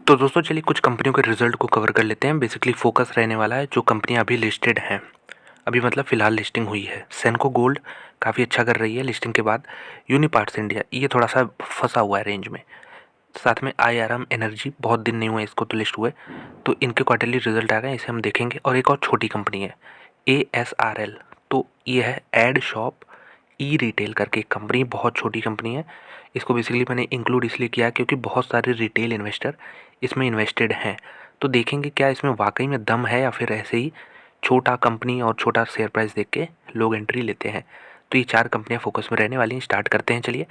तो दोस्तों चलिए कुछ कंपनियों के रिजल्ट को कवर कर लेते हैं। बेसिकली फोकस रहने वाला है जो कंपनियां अभी लिस्टेड हैं, अभी मतलब फ़िलहाल लिस्टिंग हुई है। सेनको गोल्ड काफ़ी अच्छा कर रही है लिस्टिंग के बाद। यूनिपार्ट्स इंडिया ये थोड़ा सा फंसा हुआ है रेंज में। साथ में आईआरएम एनर्जी बहुत दिन नहीं हुए इसको तो लिस्ट हुए, तो इनके क्वार्टरली रिजल्ट आ गए, इसे हम देखेंगे। और एक और छोटी कंपनी है ASRL, तो ये है एड शॉप ई रिटेल करके एक कंपनी, बहुत छोटी कंपनी है। इसको बेसिकली मैंने इंक्लूड इसलिए किया क्योंकि बहुत सारे रिटेल इन्वेस्टर इसमें इन्वेस्टेड हैं। तो देखेंगे क्या इसमें वाकई में दम है या फिर ऐसे ही छोटा कंपनी और छोटा शेयर प्राइस देख के लोग एंट्री लेते हैं। तो ये चार कंपनियां फोकस में रहने वाली हैं। स्टार्ट करते हैं। चलिए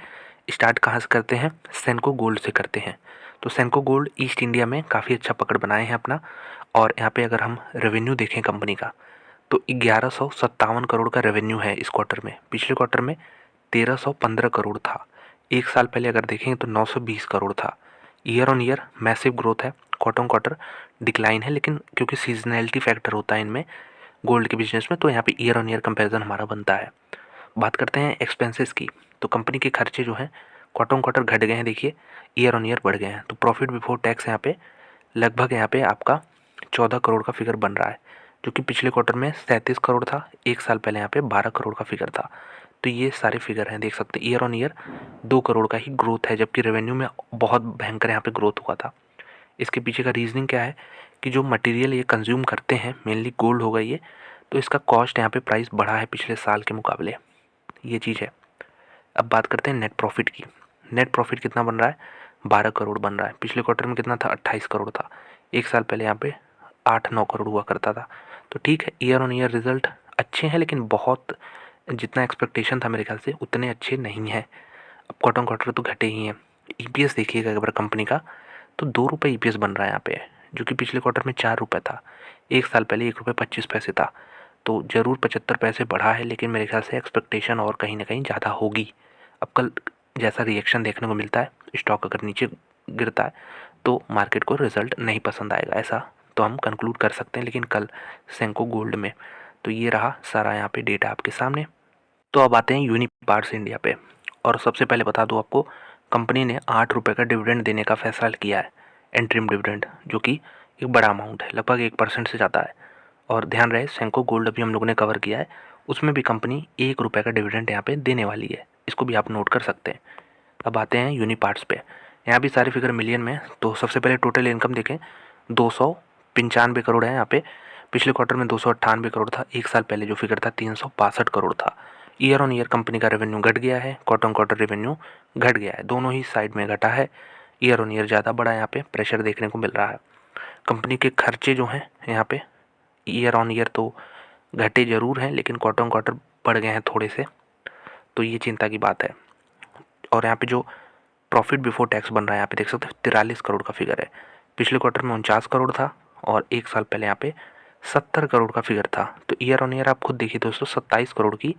स्टार्ट कहाँ से करते हैं? सेनको गोल्ड से करते हैं। तो सेनको गोल्ड ईस्ट इंडिया में काफ़ी अच्छा पकड़ बनाए हैं अपना। और यहाँ पे अगर हम रेवेन्यू देखें कंपनी का, तो 1157 करोड़ का रेवेन्यू है इस क्वार्टर में। पिछले क्वार्टर में 1315 करोड़ था। एक साल पहले अगर देखेंगे तो 920 करोड़ था। Year on year massive growth है। क्वार्टर ऑन क्वार्टर डिक्लाइन है, लेकिन क्योंकि सीजनैलिटी फैक्टर होता है इनमें गोल्ड के बिजनेस में, तो यहाँ पे ईयर ऑन ईयर कंपैरिजन हमारा बनता है। बात करते हैं एक्सपेंसेस की, तो कंपनी के खर्चे जो हैं क्वार्टर ऑन क्वार्टर घट गए हैं, देखिए ईयर ऑन ईयर बढ़ गए हैं। तो प्रॉफिट बिफोर टैक्स यहाँ पे लगभग यहाँ पे आपका 14 करोड़ का फिगर बन रहा है, जो कि पिछले क्वार्टर में 37 करोड़ था। एक साल पहले यहाँ पे 12 करोड़ का फिगर था। तो ये सारे फिगर हैं, देख सकते हैं ईयर ऑन ईयर 2 करोड़ का ही ग्रोथ है, जबकि रेवेन्यू में बहुत भयंकर यहाँ पे ग्रोथ हुआ था। इसके पीछे का रीजनिंग क्या है कि जो मटेरियल ये कंज्यूम करते हैं, मेनली गोल्ड होगा ये, तो इसका कॉस्ट यहाँ पे प्राइस बढ़ा है पिछले साल के मुकाबले, ये चीज़ है। अब बात करते हैं नेट प्रॉफिट की। नेट प्रॉफिट कितना बन रहा है? 12 करोड़ बन रहा है। पिछले क्वार्टर में कितना था? 28 करोड़ था। एक साल पहले यहाँ पे 8-9 करोड़ हुआ करता था। तो ठीक है, ईयर ऑन ईयर रिजल्ट अच्छे हैं, लेकिन बहुत जितना एक्सपेक्टेशन था मेरे ख्याल से उतने अच्छे नहीं हैं। अब क्वार्टर ऑन क्वार्टर तो घटे ही हैं। ईपीएस देखिएगा अगर कंपनी का, तो 2 रुपये ईपीएस बन रहा है यहाँ पे, जो कि पिछले क्वार्टर में 4 रुपये था। एक साल पहले 1 रुपये 25 पैसे था। तो ज़रूर 75 पैसे बढ़ा है, लेकिन मेरे ख्याल से एक्सपेक्टेशन और कहीं ना कहीं ज़्यादा होगी। अब कल जैसा रिएक्शन देखने को मिलता है, स्टॉक अगर नीचे गिरता है तो मार्केट को रिजल्ट नहीं पसंद आएगा, ऐसा तो हम कंक्लूड कर सकते हैं। लेकिन कल सेंको गोल्ड में तो ये रहा सारा यहाँ पे डेटा आपके सामने। तो अब आते हैं यूनिपार्ट्स इंडिया पे। और सबसे पहले बता दूँ आपको, कंपनी ने 8 रुपये का डिविडेंड देने का फैसला किया है, एंट्रीम डिविडेंड, जो कि एक बड़ा अमाउंट है, लगभग 1% से ज़्यादा है। और ध्यान रहे सेंको गोल्ड अभी हम लोगों ने कवर किया है, उसमें भी कंपनी 1 रुपये का डिविडेंड यहाँ पे देने वाली है, इसको भी आप नोट कर सकते हैं। अब आते हैं यूनिपार्ट्स पे। यहाँ भी सारे फिगर मिलियन में। तो सबसे पहले टोटल इनकम देखें, 295 करोड़ है यहाँ पे। पिछले क्वार्टर में 298 करोड़ था। एक साल पहले जो फिगर था 362 करोड़ था। ईयर ऑन ईयर कंपनी का रेवेन्यू घट गया है, क्वार्टर ऑन क्वार्टर रेवेन्यू घट गया है, दोनों ही साइड में घटा है। ईयर ऑन ईयर ज़्यादा बड़ा यहाँ पे प्रेशर देखने को मिल रहा है। कंपनी के खर्चे जो हैं यहाँ पे ईयर ऑन ईयर तो घटे ज़रूर हैं, लेकिन क्वार्टर ऑन क्वार्टर बढ़ गए हैं थोड़े से, तो ये चिंता की बात है। और यहाँ पे जो प्रॉफिट बिफोर टैक्स बन रहा है, यहाँ पे देख सकते हैं 43 करोड़ का फिगर है। पिछले क्वार्टर में 49 करोड़ था, और एक साल पहले यहाँ पे 70 करोड़ का फिगर था। तो ईयर ऑन ईयर आप खुद देखिए दोस्तों, 27 करोड़ की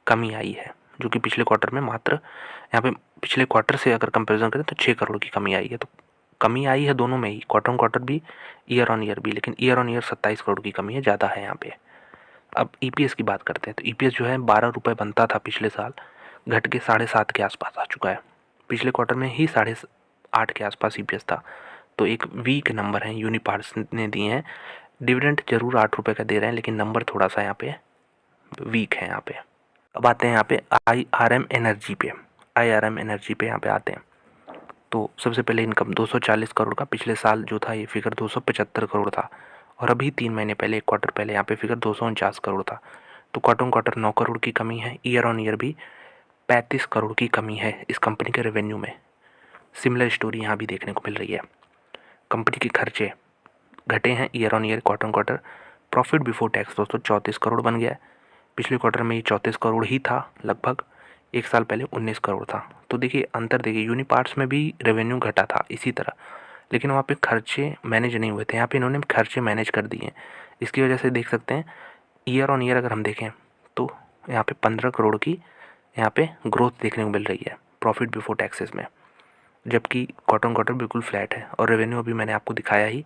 कमी आई है, जो कि पिछले क्वार्टर में मात्र यहाँ पे पिछले क्वार्टर से अगर कंपैरिजन करें तो 6 करोड़ की कमी आई है। तो कमी आई है दोनों में ही, क्वार्टर ऑन क्वार्टर भी, ईयर ऑन ईयर भी, लेकिन ईयर ऑन ईयर 27 करोड़ की कमी है, ज़्यादा है यहाँ पे। अब ईपीएस की बात करते हैं। तो ईपीएस जो है 12 रुपये बनता था पिछले साल, घट के 7.5 के आसपास आ चुका है। पिछले क्वार्टर में ही 8.5 के आसपास ईपीएस था। तो एक वीक नंबर है यूनिपार्ट्स ने दिए हैं। डिविडेंड जरूर 8 रुपये का दे रहे हैं, लेकिन नंबर थोड़ा सा यहाँ पे वीक है यहाँ पे। अब आते हैं यहाँ पे आईआरएम एनर्जी पे। आईआरएम एनर्जी पे यहाँ पे आते हैं। तो सबसे पहले इनकम 240 करोड़ का, पिछले साल जो था ये फिगर 275 करोड़ था। और अभी 3 महीने पहले, एक क्वार्टर पहले यहाँ पे फिगर 249 करोड़ था। तो क्वार्टर ऑन क्वार्टर 9 करोड़ की कमी है। ईयर ऑन ईयर भी 35 करोड़ की कमी है इस कंपनी के रेवेन्यू में। सिमिलर स्टोरी यहाँ भी देखने को मिल रही है। कंपनी के खर्चे घटे हैं year on year, quarter on quarter. Profit before tax दोस्तों 34 करोड़ बन गया है। पिछले क्वार्टर में ये 34 करोड़ ही था लगभग, एक साल पहले 19 करोड़ था। तो देखिए अंतर, देखिए यूनिपार्ट्स में भी रेवेन्यू घटा था इसी तरह, लेकिन वहाँ पे खर्चे मैनेज नहीं हुए थे। यहाँ पे इन्होंने खर्चे मैनेज कर दिए। इसकी वजह से देख सकते हैं ईयर ऑन ईयर अगर हम देखें तो यहाँ पे 15 करोड़ की यहाँ पे ग्रोथ देखने को मिल रही है प्रॉफिट बिफोर टैक्सेस में, जबकि क्वार्टर ऑन क्वार्टर बिल्कुल फ्लैट है। और रेवेन्यू अभी मैंने आपको दिखाया ही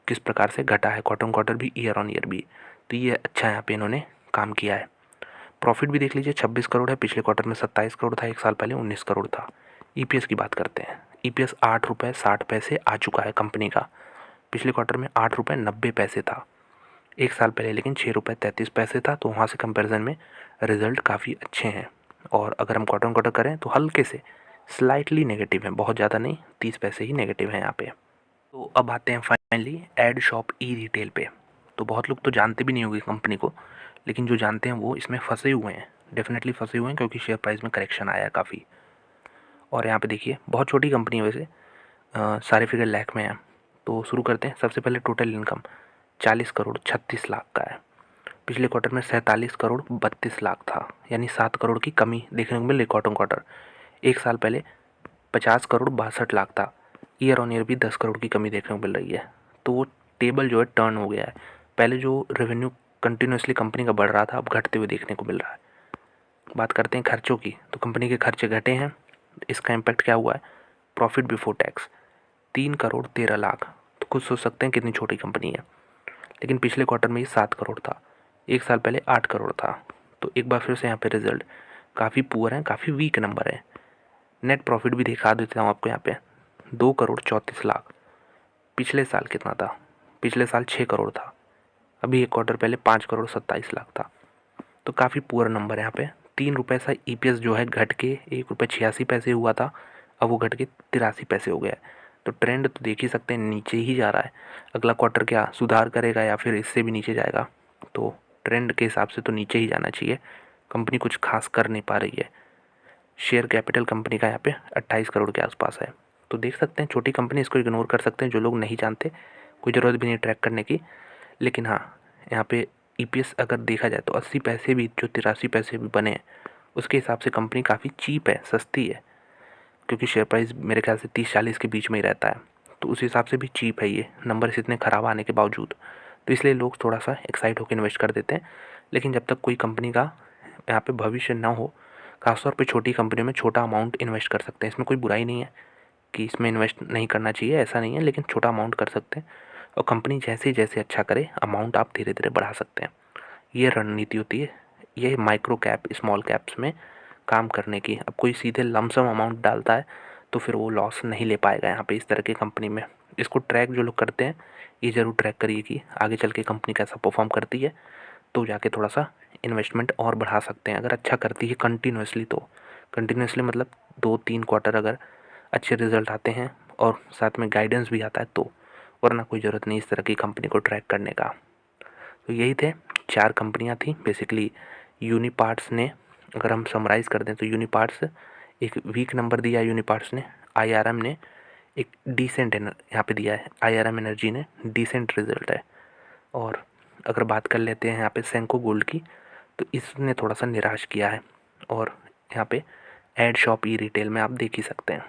किस प्रकार से घटा है, क्वार्टर ऑन क्वार्टर भी, ईयर ऑन ईयर भी। तो ये अच्छा यहाँ पे इन्होंने काम किया है। प्रॉफिट भी देख लीजिए 26 करोड़ है, पिछले क्वार्टर में 27 करोड़ था, एक साल पहले 19 करोड़ था। ईपीएस की बात करते हैं। EPS 8 रुपये 60 पैसे आ चुका है कंपनी का। पिछले क्वार्टर में 8 रुपये 90 पैसे था। एक साल पहले लेकिन 6 रुपये 33 पैसे था, तो वहाँ से कंपैरिजन में रिज़ल्ट काफ़ी अच्छे हैं। और अगर हम क्वार्टर ऑन क्वार्टर करें तो हल्के से स्लाइटली नेगेटिव हैं, बहुत ज़्यादा नहीं, 30 पैसे ही नेगेटिव हैं यहाँ पे। तो अब आते हैं फाइनली एड शॉप ई रिटेल पे। तो बहुत लोग तो जानते भी नहीं होंगे कंपनी को, लेकिन जो जानते हैं वो इसमें फंसे हुए हैं, डेफिनेटली फंसे हुए हैं, क्योंकि शेयर प्राइस में करेक्शन आया है काफ़ी। और यहाँ पे देखिए बहुत छोटी कंपनी है वैसे, सारे फिगर लाख में हैं। तो शुरू करते हैं। सबसे पहले टोटल इनकम 40 करोड़ 36 लाख का है। पिछले क्वार्टर में 47 करोड़ 32 लाख था, यानी 7 करोड़ की कमी देखने को मिल रही क्वार्टर ऑन क्वार्टर। एक साल पहले 50 करोड़ 62 लाख था। ईयर ऑन ईयर भी 10 करोड़ की कमी देखने को मिल रही है। तो वो टेबल जो है टर्न हो गया है। पहले जो रेवेन्यू कंटिन्यूसली कंपनी का बढ़ रहा था, अब घटते हुए देखने को मिल रहा है। बात करते हैं खर्चों की, तो कंपनी के खर्चे घटे हैं। इसका इम्पैक्ट क्या हुआ है? Profit before tax 3 crore 13 lakh. तो खुद सोच सकते हैं कितनी छोटी कंपनी है, लेकिन पिछले क्वार्टर में ये 7 करोड़ था, एक साल पहले 8 करोड़ था। तो एक बार फिर से यहाँ पे रिजल्ट काफ़ी पुअर है, काफ़ी वीक नंबर है। नेट प्रॉफिट भी दिखा देता हूँ आपको यहाँ पे, 2 करोड़ 34 लाख। पिछले साल कितना था? पिछले साल 6 करोड़ था। अभी एक क्वार्टर पहले 5 करोड़ 27 लाख था। तो काफ़ी पुअर नंबर है यहाँ पे। 3 रुपये सा EPS जो है घट के 1 रुपये 86 पैसे हुआ था, अब वो घट के 83 पैसे हो गया है। तो ट्रेंड तो देख ही सकते हैं, नीचे ही जा रहा है। अगला क्वार्टर क्या सुधार करेगा या फिर इससे भी नीचे जाएगा? तो ट्रेंड के हिसाब से तो नीचे ही जाना चाहिए। कंपनी कुछ खास कर नहीं पा रही है। शेयर कैपिटल कंपनी का यहाँ पे 28 करोड़ के आसपास है। तो देख सकते हैं छोटी कंपनी, इसको इग्नोर कर सकते हैं। जो लोग नहीं जानते, कोई ज़रूरत भी नहीं ट्रैक करने की। लेकिन हाँ, यहाँ पे EPS अगर देखा जाए तो 80 पैसे भी, जो 83 पैसे भी बने हैं, उसके हिसाब से कंपनी काफ़ी चीप है, सस्ती है। क्योंकि शेयर प्राइस मेरे ख्याल से 30-40 के बीच में ही रहता है, तो उस हिसाब से भी चीप है ये नंबर इतने ख़राब आने के बावजूद। तो इसलिए लोग थोड़ा सा एक्साइट होकर इन्वेस्ट कर देते हैं। लेकिन जब तक कोई कंपनी का यहाँ पे भविष्य ना हो, खासतौर पे छोटी कंपनी में छोटा अमाउंट इन्वेस्ट कर सकते हैं। इसमें कोई बुराई नहीं है कि इसमें इन्वेस्ट नहीं करना चाहिए, ऐसा नहीं है, लेकिन छोटा अमाउंट कर सकते हैं। और कंपनी जैसे जैसे अच्छा करे, अमाउंट आप धीरे धीरे बढ़ा सकते हैं। ये रणनीति होती है, ये माइक्रो कैप स्मॉल कैप्स में काम करने की। अब कोई सीधे लमसम अमाउंट डालता है तो फिर वो लॉस नहीं ले पाएगा यहाँ पे इस तरह की कंपनी में। इसको ट्रैक जो लोग करते हैं, ये ज़रूर ट्रैक करिए कि आगे चल के कंपनी कैसा परफॉर्म करती है, तो जाके थोड़ा सा इन्वेस्टमेंट और बढ़ा सकते हैं। अगर अच्छा करती है कंटिन्यूसली, तो कंटिन्यूसली मतलब 2-3 क्वार्टर अगर अच्छे रिजल्ट आते हैं और साथ में गाइडेंस भी आता है तो, वरना कोई ज़रूरत नहीं इस तरह की कंपनी को ट्रैक करने का। तो यही थे 4 कंपनियां थी बेसिकली। यूनिपार्ट्स ने, अगर हम समराइज़ कर दें तो यूनिपार्ट्स एक वीक नंबर दिया है। यूनिपार्ट्स ने, IRM ने एक डिसेंट यहाँ पे दिया है। IRM एनर्जी ने डिसेंट रिजल्ट है। और अगर बात कर लेते हैं यहाँ पे सेंको गोल्ड की, तो इसने थोड़ा सा निराश किया है। और यहाँ पे एड शॉप ई रिटेल में आप देख ही सकते हैं।